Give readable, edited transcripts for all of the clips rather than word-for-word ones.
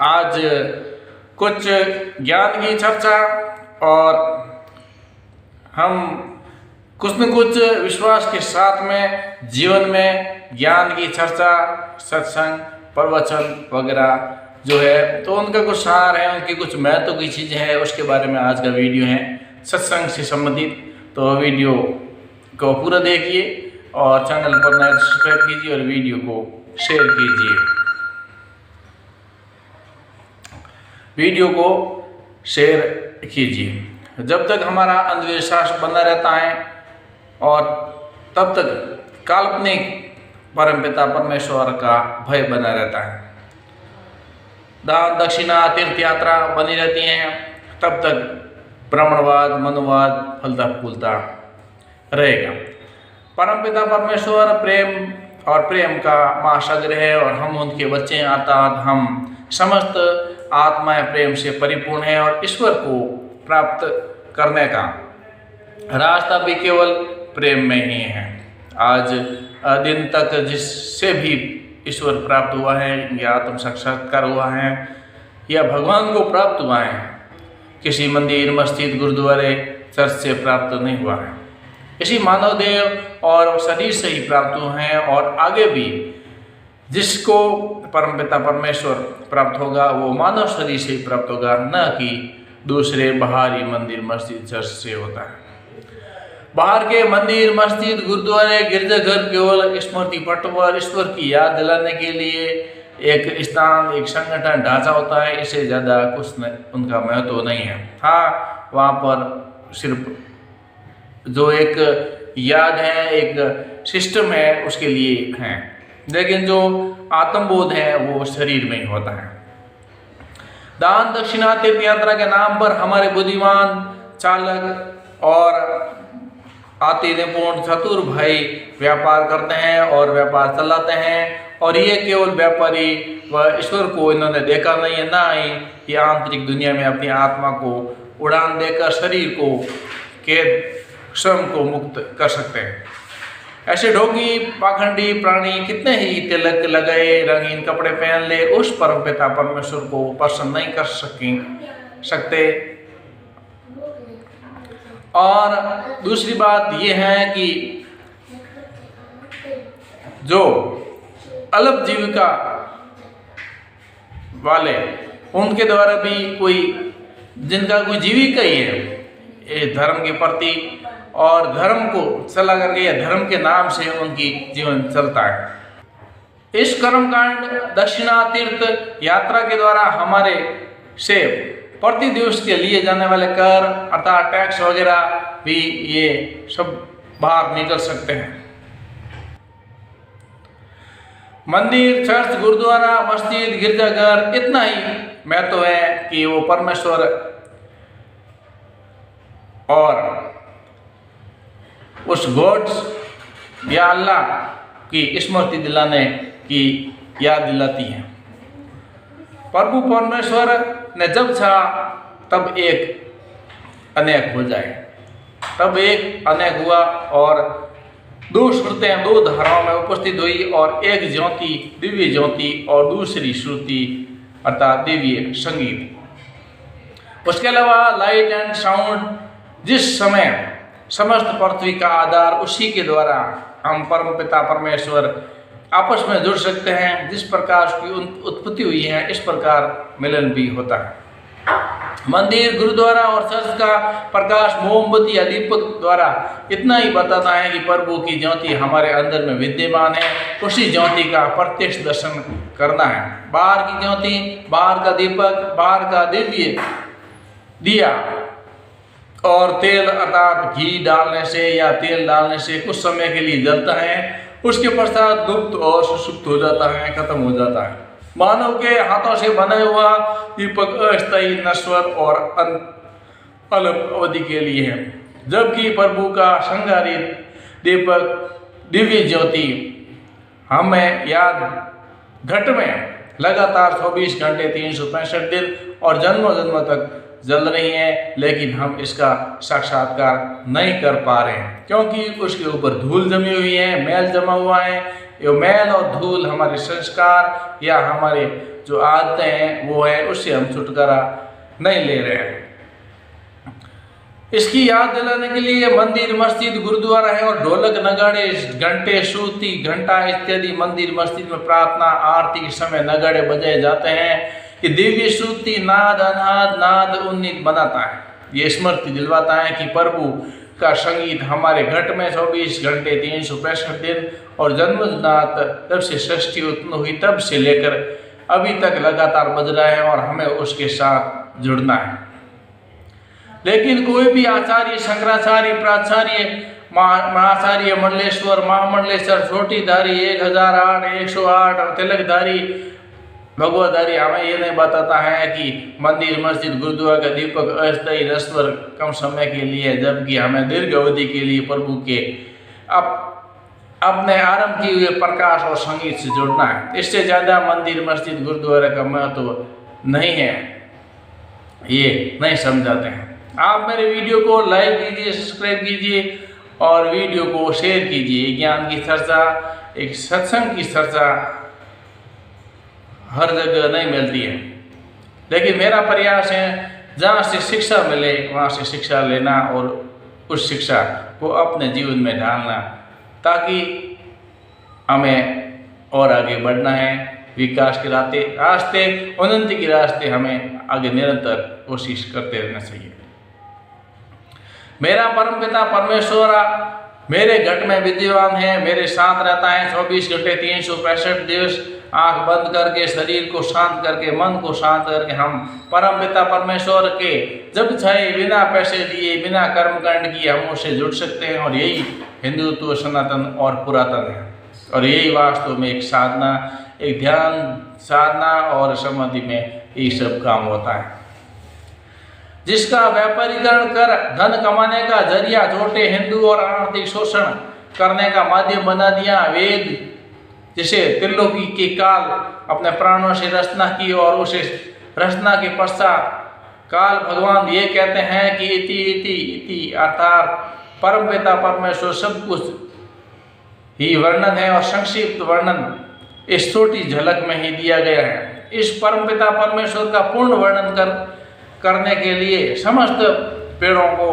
आज कुछ ज्ञान की चर्चा और हम कुछ न कुछ विश्वास के साथ में जीवन में ज्ञान की चर्चा, सत्संग, प्रवचन वगैरह जो है तो उनका कुछ सार है, उनकी कुछ महत्व की चीज़ें हैं, उसके बारे में आज का वीडियो है सत्संग से संबंधित। तो वीडियो को पूरा देखिए और चैनल पर नए सब्सक्राइब कीजिए और वीडियो को शेयर कीजिए। वीडियो को शेयर कीजिए। जब तक हमारा अंधविश्वास बना रहता है और तब तक काल्पनिक परमपिता परमेश्वर का भय बना रहता है, दान दक्षिणा तीर्थ यात्रा बनी रहती हैं, तब तक ब्राह्मणवाद मनोवाद फलता फूलता रहेगा। परमपिता परमेश्वर प्रेम और प्रेम का महासागर है और हम उनके बच्चे हैं, अर्थात हम समस्त आत्माएं प्रेम से परिपूर्ण है और ईश्वर को प्राप्त करने का रास्ता भी केवल प्रेम में ही है। आज दिन तक जिससे भी ईश्वर प्राप्त हुआ है या आत्म साक्षात्कार हुआ है या भगवान को प्राप्त हुआ है, किसी मंदिर मस्जिद गुरुद्वारे चर्च से प्राप्त नहीं हुआ है। इसी मानव देव और शरीर से ही प्राप्त हुए हैं और आगे भी जिसको परमपिता परमेश्वर प्राप्त होगा वो मानव शरीर से ही प्राप्त होगा, न कि दूसरे बाहरी मंदिर मस्जिद चर्च से होता है। बाहर के मंदिर मस्जिद गुरुद्वारे गिरजाघर केवल स्मृति पट पर ईश्वर की याद दिलाने के लिए एक स्थान, एक संगठन, ढांचा होता है। इससे ज़्यादा कुछ उनका महत्व नहीं है। हाँ, वहाँ पर सिर्फ जो एक याद है, एक सिस्टम है, उसके लिए है, लेकिन जो आत्मबोध है वो शरीर में ही होता है। दान दक्षिणा तीर्थ यात्रा के नाम पर हमारे बुद्धिमान चालक और अति निपुण चतुर भाई व्यापार करते हैं और व्यापार चलाते हैं, और ये केवल व्यापारी व ईश्वर को इन्होंने देखा नहीं है, ना ही ये आंतरिक दुनिया में अपनी आत्मा को उड़ान देकर शरीर को कैद स्वयं को मुक्त कर सकते हैं। ऐसे ढोंगी पाखंडी प्राणी कितने ही तिलक लगाए, रंगीन कपड़े पहन ले, उस परमपिता परमेश्वर को प्रसन्न नहीं कर सकते। और दूसरी बात यह है कि जो अल्प जीविका वाले, उनके द्वारा भी कोई जिनका कोई जीविका ही है ये धर्म के प्रति और धर्म को चला करके या धर्म के नाम से उनकी जीवन चलता है। इस कर्मकांड दक्षिणा तीर्थ यात्रा के द्वारा हमारे से प्रति दिवस के लिए जाने वाले कर अर्थात टैक्स वगैरह भी ये सब बाहर निकल सकते हैं। मंदिर चर्च गुरुद्वारा मस्जिद गिरजाघर इतना ही महत्व है कि वो परमेश्वर और उस गॉड्स या अल्लाह की स्मृति दिलाने की याद दिलाती है। प्रभु परमेश्वर ने जब चाहा तब एक अनेक हो जाए, तब एक अनेक हुआ और दो श्रुतियाँ दो धाराओं में उपस्थित हुई और एक ज्योति दिव्य ज्योति और दूसरी श्रुति अर्थात दिव्य संगीत। उसके अलावा लाइट एंड साउंड, जिस समय समस्त पृथ्वी का आधार उसी के द्वारा हम परमपिता परमेश्वर आपस में जुड़ सकते हैं। जिस प्रकार की उत्पत्ति हुई है इस प्रकार मिलन भी होता है। मंदिर गुरुद्वारा और चर्च का प्रकाश मोमबत्ती या दीपक द्वारा इतना ही बताता है कि प्रभु की ज्योति हमारे अंदर में विद्यमान है। उसी ज्योति का प्रत्यक्ष दर्शन करना है। बाहर की ज्योति, बाहर का दीपक, बाहर का दिव्य दिया और तेल अर्थात घी डालने से या तेल डालने से कुछ समय के लिए जलता है, उसके पश्चात लुप्त और सुसुप्त हो जाता है, खत्म हो जाता है। मानव के हाथों से बना हुआ दीपक अस्थायी, नश्वर और अल्प अवधि के लिए है, जबकि प्रभु का संगारित दीपक दिव्य ज्योति हमें याद घट में लगातार 24 घंटे 365 दिन और जन्मों जन्मों तक जल रही है, लेकिन हम इसका साक्षात्कार नहीं कर पा रहे हैं क्योंकि उसके ऊपर धूल जमी हुई है, मैल जमा हुआ है ये मैल और धूल हमारे संस्कार या हमारे जो आदतें हैं वो है, उससे हम छुटकारा नहीं ले रहे हैं। इसकी याद दिलाने के लिए मंदिर, मस्जिद, गुरुद्वारा है और ढोलक, नगाड़े, घंटे, श्रुति, घंटा इत्यादि मंदिर मस्जिद में प्रार्थना आरती के समय नगाड़े बजाए जाते हैं। ये दिव्य श्रुति नाद अनाद नाद उन्नीत बनाता है। ये स्मृति दिलवाता है कि प्रभु का संगीत हमारे घट में 24 घंटे 365 दिन और जन्मनाथ तब से सृष्टि उत्पन्न हुई तब से लेकर अभी तक लगातार बज रहा है और हमें उसके साथ जुड़ना है। लेकिन कोई भी आचार्य, शंकराचार्य, प्राचार्य, महाचार्य, मंडलेश्वर, महामंडलेश्वर, छोटीधारी, 1008, 108 और तिलकधारी, भगवतधारी हमें ये नहीं बताता है कि मंदिर, मस्जिद, गुरुद्वारा का दीपक अस्थायी नश्वर कम समय के लिए, जबकि हमें दीर्घ अवधि के लिए प्रभु के अपने आरंभ किए हुए प्रकाश और संगीत से जुड़ना है। इससे ज़्यादा मंदिर, मस्जिद, गुरुद्वारा का महत्व नहीं है, ये नहीं समझाते हैं। आप मेरे वीडियो को लाइक कीजिए, सब्सक्राइब कीजिए और वीडियो को शेयर कीजिए। ज्ञान की चर्चा, एक सत्संग की चर्चा हर जगह नहीं मिलती है, लेकिन मेरा प्रयास है जहाँ से शिक्षा मिले वहाँ से शिक्षा लेना और उस शिक्षा को अपने जीवन में ढालना, ताकि हमें और आगे बढ़ना है। विकास के रास्ते, उन्नति के रास्ते हमें आगे निरंतर कोशिश करते रहना चाहिए। मेरा परमपिता परमेश्वर मेरे घट में विद्यमान है, मेरे साथ रहता है 24 घंटे 365 दिवस। आंख बंद करके, शरीर को शांत करके, मन को शांत करके हम परमपिता परमेश्वर के जब चाहे बिना पैसे दिए, बिना कर्मकांड किए हम उससे जुड़ सकते हैं। और यही हिंदुत्व सनातन और पुरातन है, और यही वास्तव में एक साधना, एक ध्यान साधना और समाधि में यही सब काम होता है। जिसका व्यापारीकरण कर धन कमाने का जरिया छोटे हिंदू और आर्थिक शोषण करने का माध्यम बना दिया। वेद जिसे त्रिलोकी के काल अपने प्राणों से रचना की और उसे रचना के पश्चात काल भगवान ये कहते हैं कि इति इति इति, अर्थात परमपिता परमेश्वर सब कुछ ही वर्णन है और संक्षिप्त वर्णन इस छोटी झलक में ही दिया गया है। इस परमपिता परमेश्वर का पूर्ण वर्णन करने के लिए समस्त पेड़ों को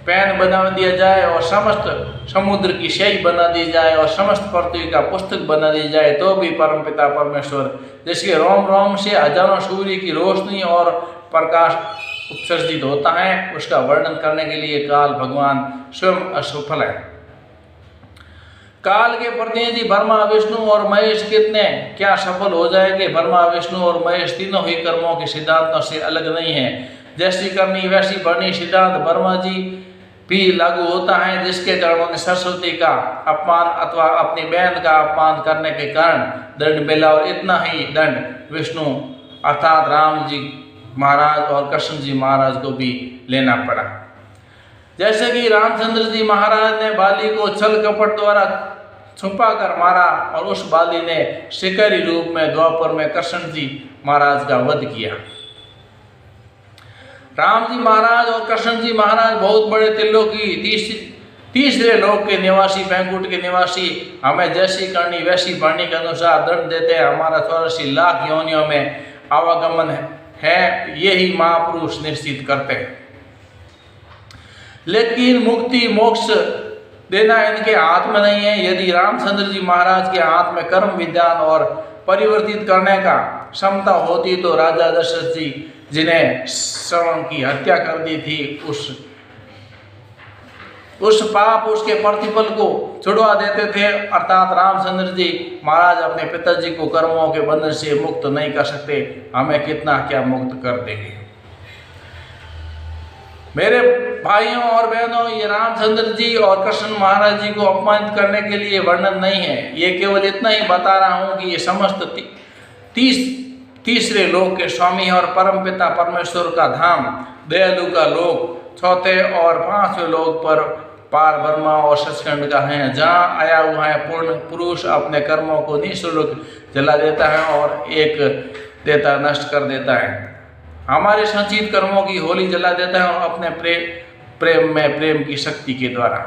पेन बना दिया जाए और समस्त समुद्र की स्याही बना दी जाए और समस्त पृथ्वी का पुस्तक बना दी जाए, तो भी परमपिता परमेश्वर जिसके रोम रोम से हजारों सूर्य की रोशनी और प्रकाश उत्सर्जित होता है, उसका वर्णन करने के लिए काल भगवान स्वयं असफल है। काल के प्रतिनिधि ब्रह्मा, विष्णु और महेश कितने क्या सफल हो जाएंगे। ब्रह्मा, विष्णु और महेश तीनों ही कर्मों के सिद्धांतों से अलग नहीं है। जैसी करनी वैसी बढ़नी सिद्धांत ब्रह्मा जी भी लागू होता है, जिसके कारण उन्हें सरस्वती का अपमान अथवा अपनी बहन का अपमान करने के कारण दंड मिला, और इतना ही दंड विष्णु अर्थात राम जी महाराज और कृष्ण जी महाराज को भी लेना पड़ा। जैसे कि रामचंद्र जी महाराज ने बाली को छल कपट द्वारा छुपा कर मारा और उस बाली ने शिकारी रूप में द्वापर में कृष्ण जी महाराज का वध किया। राम जी महाराज और कृष्ण जी महाराज बहुत बड़े त्रिलोकी तीसरे लोक के निवासी, बैंकुट के निवासी, हमें जैसी करनी वैसी बढ़नी के अनुसार दंड देते हैं। हमारा 84 लाख योनियों में आवागमन है, यही महापुरुष निश्चित करते हैं। लेकिन मुक्ति मोक्ष देना इनके हाथ में नहीं है। यदि रामचंद्र जी महाराज के हाथ में कर्म विज्ञान और परिवर्तित करने का क्षमता होती तो राजा दशरथ जी जिन्हें श्रवण की हत्या कर दी थी उस पाप उसके प्रतिफल को छुड़वा देते थे। अर्थात रामचंद्र जी महाराज अपने पिताजी को कर्मों के बंधन से मुक्त नहीं कर सकते, हमें कितना क्या मुक्त कर देंगे। मेरे भाइयों और बहनों, ये रामचंद्र जी और कृष्ण महाराज जी को अपमानित करने के लिए वर्णन नहीं है। ये केवल इतना ही बता रहा हूँ कि ये समस्त तीसरे लोक के स्वामी और परमपिता परमेश्वर का धाम, दयालु का लोक, चौथे और पांचवें लोक पर पार ब्रह्मा और सचखंड का है, जहाँ आया हुआ है पूर्ण पुरुष अपने कर्मों को निःशुल्क जला देता है और एक देता नष्ट कर देता है। हमारे संचित कर्मों की होली जला देता है और अपने प्रेम में प्रेम की शक्ति के द्वारा।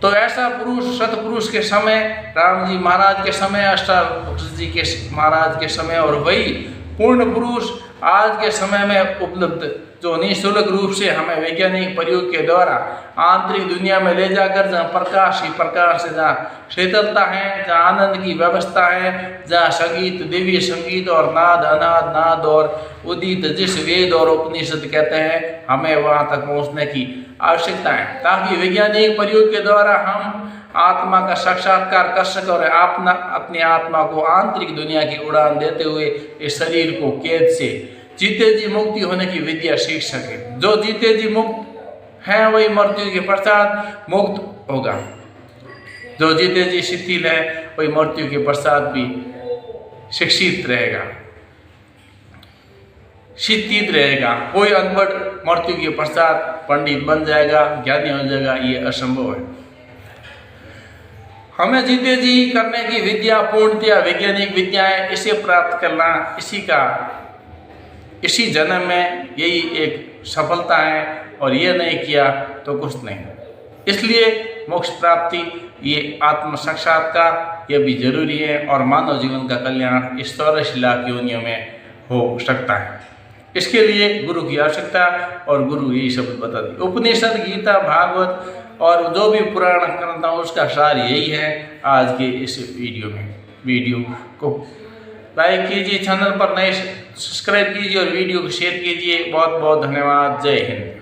तो ऐसा पुरुष सतपुरुष के समय, राम जी महाराज के समय, अष्टावक्र जी के महाराज के समय, और वही पूर्ण पुरुष आज के समय में उपलब्ध, जो निःशुल्क रूप से हमें वैज्ञानिक प्रयोग के द्वारा आंतरिक दुनिया में ले जाकर, जहाँ प्रकाश ही प्रकाश है, जहाँ शीतलता है, जहाँ आनंद की व्यवस्था है, जहाँ संगीत, दिव्य संगीत और नाद, अनाद नाद और उदित, जिस वेद और उपनिषद कहते हैं, हमें वहाँ तक पहुँचने की आवश्यकता है, ताकि वैज्ञानिक प्रयोग के द्वारा हम आत्मा का साक्षात्कार कर सकें और अपनी आत्मा को आंतरिक दुनिया की उड़ान देते हुए इस शरीर को कैद से जीते जी मुक्ति होने की विद्या सीख सके। जो जीते जी मुक्त है वही मृत्यु के पश्चात मुक्त होगा, जो जीते जी शिथिल है वही मृत्यु के पश्चात भी शिक्षित रहेगा, शिक्षित रहेगा। कोई अनपढ़ मृत्यु के पश्चात पंडित बन जाएगा, ज्ञानी हो जाएगा, ये असंभव है। हमें जीते जी करने की विद्या, पूर्णतया वैज्ञानिक विद्याएं, इसे प्राप्त करना, इसी जन्म में यही एक सफलता है, और ये नहीं किया तो कुछ नहीं। इसलिए मोक्ष प्राप्ति, ये आत्म साक्षात्कार, ये भी जरूरी है, और मानव जीवन का कल्याण इस 84 लाख योनियों में हो सकता है। इसके लिए गुरु की आवश्यकता, और गुरु यही शब्द बता दी। उपनिषद, गीता, भागवत और जो भी पुराण ग्रंथ है उसका सार यही है। आज के इस वीडियो को लाइक कीजिए, चैनल पर नए सब्सक्राइब कीजिए और वीडियो को शेयर कीजिए। बहुत बहुत धन्यवाद। जय हिंद।